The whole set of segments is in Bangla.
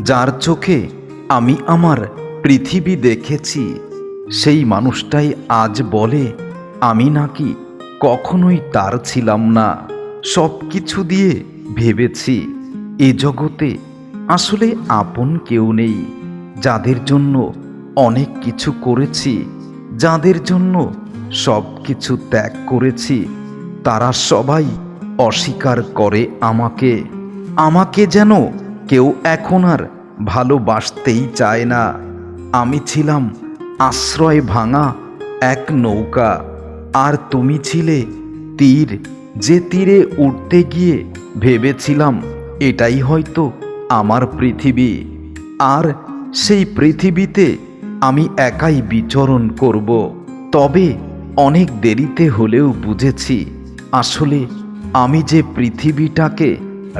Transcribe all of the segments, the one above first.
যার চোখে আমি আমার পৃথিবী দেখেছি, সেই মানুষটাই আজ বলে আমি নাকি কখনোই তার ছিলাম না। সব কিছু দিয়ে ভেবেছি এ জগতে আসলে আপন কেউ নেই। যাদের জন্য অনেক কিছু করেছি, যাদের জন্য সব কিছু ত্যাগ করেছি, তারা সবাই অস্বীকার করে আমাকে। আমাকে যেন কেউ এখন আর ভালোবাসতেই চায় না। আমি ছিলাম আশ্রয় ভাঙা এক নৌকা, আর তুমি ছিলে তীর, যে তীরে উঠতে গিয়ে ভেবেছিলাম এটাই হয়তো আমার পৃথিবী, আর সেই পৃথিবীতে আমি একাই বিচরণ করব। তবে অনেক দেরিতে হলেও বুঝেছি আসলে আমি যে পৃথিবীটাকে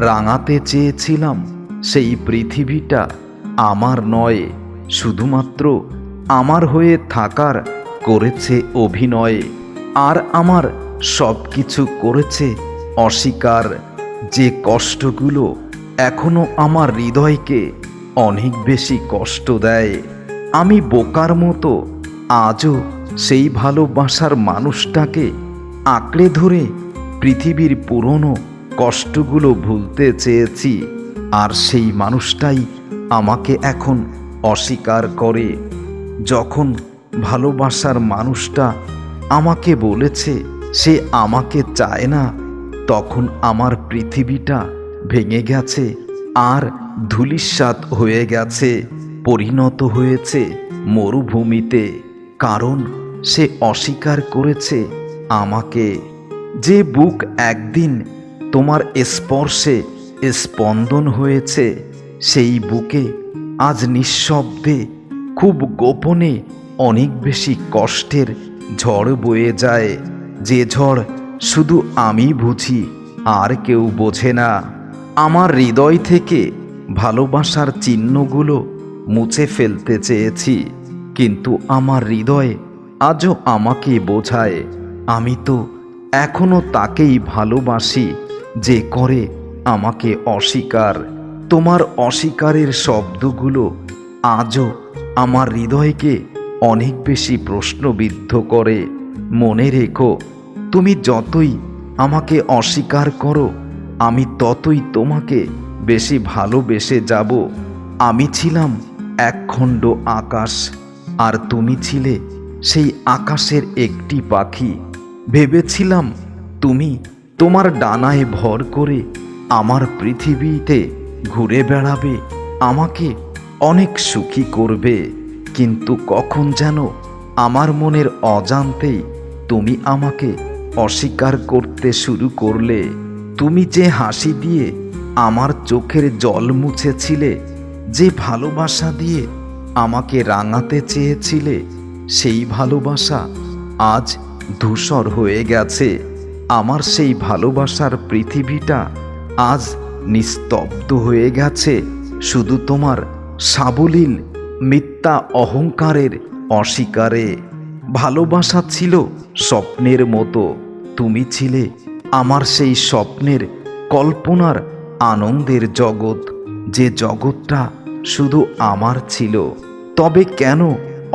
রাঙাতে চেয়েছিলাম, সেই পৃথিবীটা আমার নয়। শুধুমাত্র আমার হয়ে থাকার করেছে অভিনয়, আর আমার সব কিছু করেছে অস্বীকার। যে কষ্টগুলো এখনো আমার হৃদয়কে অনেক বেশি কষ্ট দেয়, আমি বোকার মতো আজও সেই ভালোবাসার মানুষটাকে আঁকড়ে ধরে পৃথিবীর পুরনো কষ্টগুলো ভুলতে চেয়েছি, আর সেই মানুষটাই আমাকে এখন অস্বীকার করে। যখন ভালোবাসার মানুষটা আমাকে বলেছে সে আমাকে চায় না, তখন আমার পৃথিবীটা ভেঙে গেছে আর ধূলিসাৎ হয়ে গেছে, পরিণত হয়েছে মরুভূমিতে। কারণ সে অস্বীকার করেছে আমাকে। যে বুক একদিন তোমার স্পর্শে স্পন্দন হয়েছে, সেই বুকে আজ নিঃশব্দে খুব গোপনে অনেক বেশি কষ্টের ঝড় বয়ে যায়, যে ঝড় শুধু আমি বুঝি আর কেউ বোঝে না। আমার হৃদয় থেকে ভালোবাসার চিহ্নগুলো মুছে ফেলতে চেয়েছি, কিন্তু আমার হৃদয় আজও আমাকে বোঝায় আমি তো এখনো তাকেই ভালোবাসি, যে করে আমাকে অস্বীকার। তোমার অস্বীকারের শব্দগুলো আজও আমার হৃদয়কে অনেক বেশি প্রশ্নবিদ্ধ করে। মনে রেখো, তুমি যতই আমাকে অস্বীকার করো, আমি ততই তোমাকে বেশি ভালোবেসে যাব। আমি ছিলাম একখণ্ড আকাশ, আর তুমি ছিলে সেই আকাশের একটি পাখি। ভেবেছিলাম তুমি তোমার ডানায় ভর করে আমার পৃথিবীতে ঘুরে বেড়াবে, আমাকে অনেক সুখী করবে। কিন্তু কখন যেন আমার মনের অজান্তেই তুমি আমাকে অস্বীকার করতে শুরু করলে। তুমি যে হাসি দিয়ে আমার চোখের জল মুছেছিলে, যে ভালোবাসা দিয়ে আমাকে রাঙাতে চেয়েছিলে, সেই ভালোবাসা আজ ধূসর হয়ে গেছে। আমার সেই ভালোবাসার পৃথিবীটা আজ নিস্তব্ধ হয়ে গেছে শুধু তোমার সাবলীল মিথ্যা অহংকারের অস্বীকারে। ভালোবাসা ছিল স্বপ্নের মতো, তুমি ছিলে আমার সেই স্বপ্নের কল্পনার আনন্দের জগৎ, যে জগৎটা শুধু আমার ছিল। তবে কেন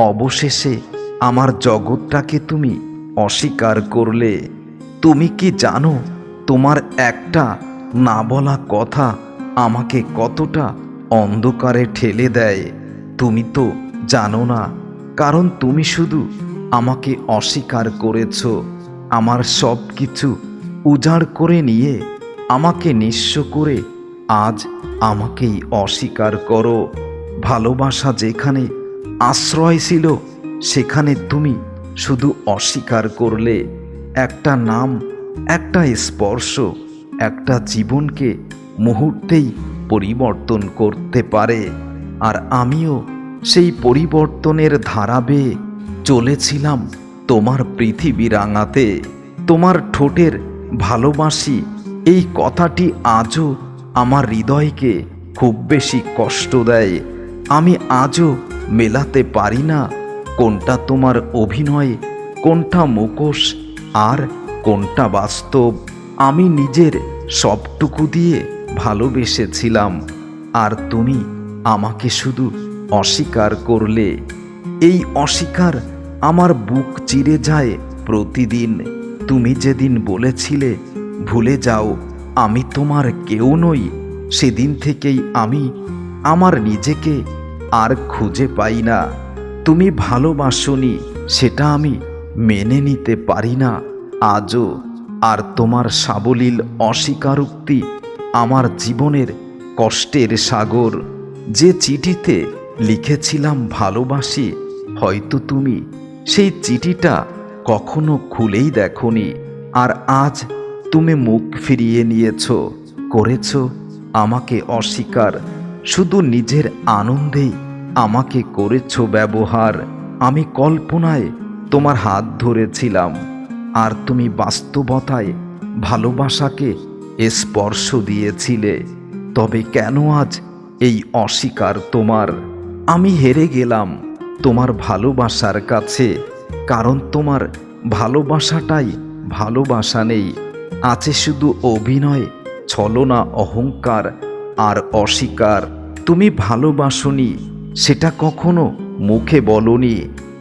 অবশেষে আমার জগৎটাকে তুমি অস্বীকার করলে? তুমি কি জানো তোমার একটা না বলা কথা আমাকে কতটা অন্ধকারে ঠেলে দেয়? তুমি তো জানো না, কারণ তুমি শুধু আমাকে অস্বীকার করেছ। আমার সব কিছু উজাড় করে নিয়ে আমাকে নিঃস্ব করে আজ আমাকেই অস্বীকার করো। ভালোবাসা যেখানে আশ্রয় ছিল, সেখানে তুমি শুধু অস্বীকার করলে। একটা নাম, একটা স্পর্শ, একটা জীবনকে মুহূর্তেই পরিবর্তন করতে পারে। আর আমিও সেই পরিবর্তনের ধারা বেয়ে চলেছিলাম তোমার পৃথিবী রাঙাতে। তোমার ঠোঁটের ভালোবাসি এই কথাটি আজও আমার হৃদয়কে খুব বেশি কষ্ট দেয়। আমি আজও মেলাতে পারি না কোনটা তোমার অভিনয়, কোনটা মুখোশ, আর কোনটা বাস্তব। আমি নিজের সবটুকু দিয়ে ভালোবেসেছিলাম, আর তুমি আমাকে শুধু অস্বীকার করলে। এই অস্বীকার আমার বুক চিরে যায় প্রতিদিন। তুমি যেদিন বলেছিলে ভুলে যাও, আমি তোমার কেউ নই, সেদিন থেকেই আমি আমার নিজেকে আর খুঁজে পাই না। তুমি ভালোবাসোনি সেটা আমি মেনে নিতে পারি না আজও। আর তোমার সাবলীল অস্বীকারোক্তি আমার জীবনের কষ্টের সাগর। যে চিঠিতে লিখেছিলাম ভালোবাসি, হয়তো তুমি সেই চিঠিটা কখনো খুলেই দেখোনি। আর আজ তুমি মুখ ফিরিয়ে নিয়েছো, করেছো আমাকে অস্বীকার। শুধু নিজের আনন্দেই আমাকে করেছো ব্যবহার। আমি কল্পনায় তোমার হাত ধরেছিলাম, আর তুমি বাস্তবতায় ভালোবাসাকে স্পর্শ দিয়েছিলে। তবে কেন আজ এই অস্বীকার তোমার? আমি হেরে গেলাম তোমার ভালোবাসার কাছে, কারণ তোমার ভালোবাসাটাই ভালোবাসা নেই। আছে শুধু অভিনয়, ছলনা, অহংকার আর অস্বীকার। তুমি ভালোবাসোনি সেটা কখনো মুখে বলনি।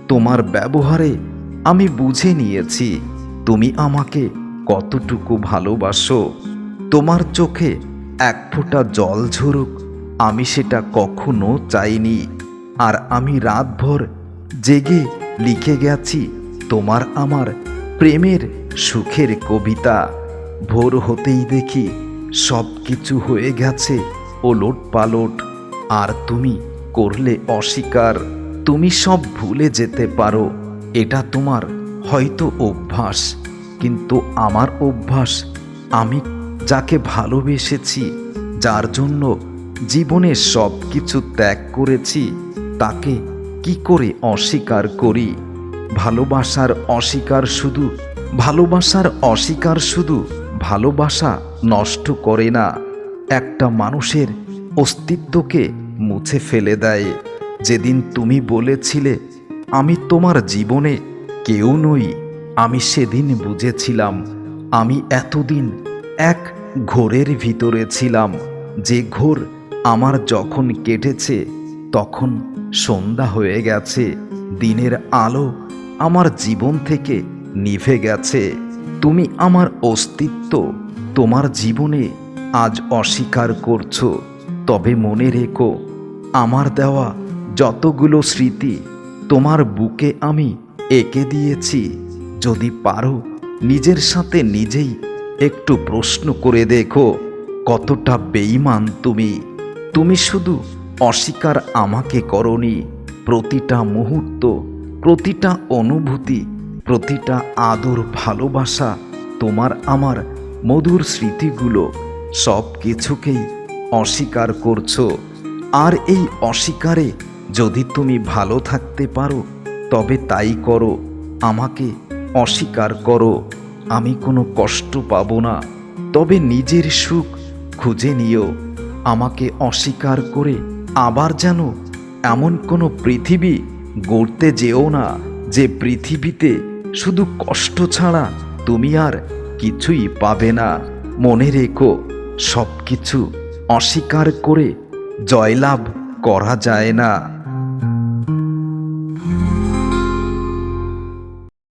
তোমার ব্যবহারে আমি বুঝে নিয়েছি তুমি আমাকে কতটুকু ভালোবাসো। তোমার চোখে এক ফোঁটা জল ঝরুক আমি সেটা কখনো চাইনি। আর আমি রাতভর জেগে লিখে গেছি তোমার আমার প্রেমের সুখের কবিতা। ভোর হতেই দেখি সব কিছু হয়ে গেছে ওলট পালট, আর তুমি করলে অস্বীকার। তুমি সব ভুলে যেতে পারো, এটা তোমার হয়তো অভ্যাস, কিন্তু আমার অভ্যাস। আমি যাকে ভালোবেসেছি, যার জন্য জীবনে সব কিছু ত্যাগ করেছি, তাকে কি করে অস্বীকার করি? ভালোবাসার অস্বীকার শুধু ভালোবাসা নষ্ট করে না, একটা মানুষের অস্তিত্বকে মুছে ফেলে দেয়। যেদিন তুমি বলেছিলে আমি তোমার জীবনে কেউ নই, আমি সেদিন বুঝেছিলাম আমি এতদিন এক ঘোরের ভিতরে ছিলাম। যে ঘোর আমার যখন কেটেছে, তখন সন্ধ্যা হয়ে গেছে, দিনের আলো আমার জীবন থেকে নিভে গেছে। তুমি আমার অস্তিত্ব তোমার জীবনে আজ অস্বীকার করছো। তবে মনে রেখো, আমার দেওয়া যতগুলো স্মৃতি তোমার বুকে আমি এঁকে দিয়েছি। যদি পারো নিজের সাথে নিজেই একটু প্রশ্ন করে দেখো, কতটা বেঈমান তুমি। তুমি শুধু অস্বীকার আমাকে করনি, প্রতিটা মুহূর্ত, প্রতিটা অনুভূতি, প্রতিটা আদর, ভালোবাসা, তোমার আমার মধুর স্মৃতিগুলো, সব কিছুকেই অস্বীকার করছো। আর এই অস্বীকারে যদি তুমি ভালো থাকতে পারো, তবে তাই করো। আমাকে অস্বীকার করো, আমি কোনো কষ্ট পাবো না। তবে নিজের সুখ খুঁজে নিও। আমাকে অস্বীকার করে আবার যেন এমন কোনো পৃথিবী গড়তে যেও না, যে পৃথিবীতে শুধু কষ্ট ছাড়া তুমি আর কিছুই পাবে না। মনে রেখো, সব কিছু অস্বীকার করে জয়লাভ করা যায় না।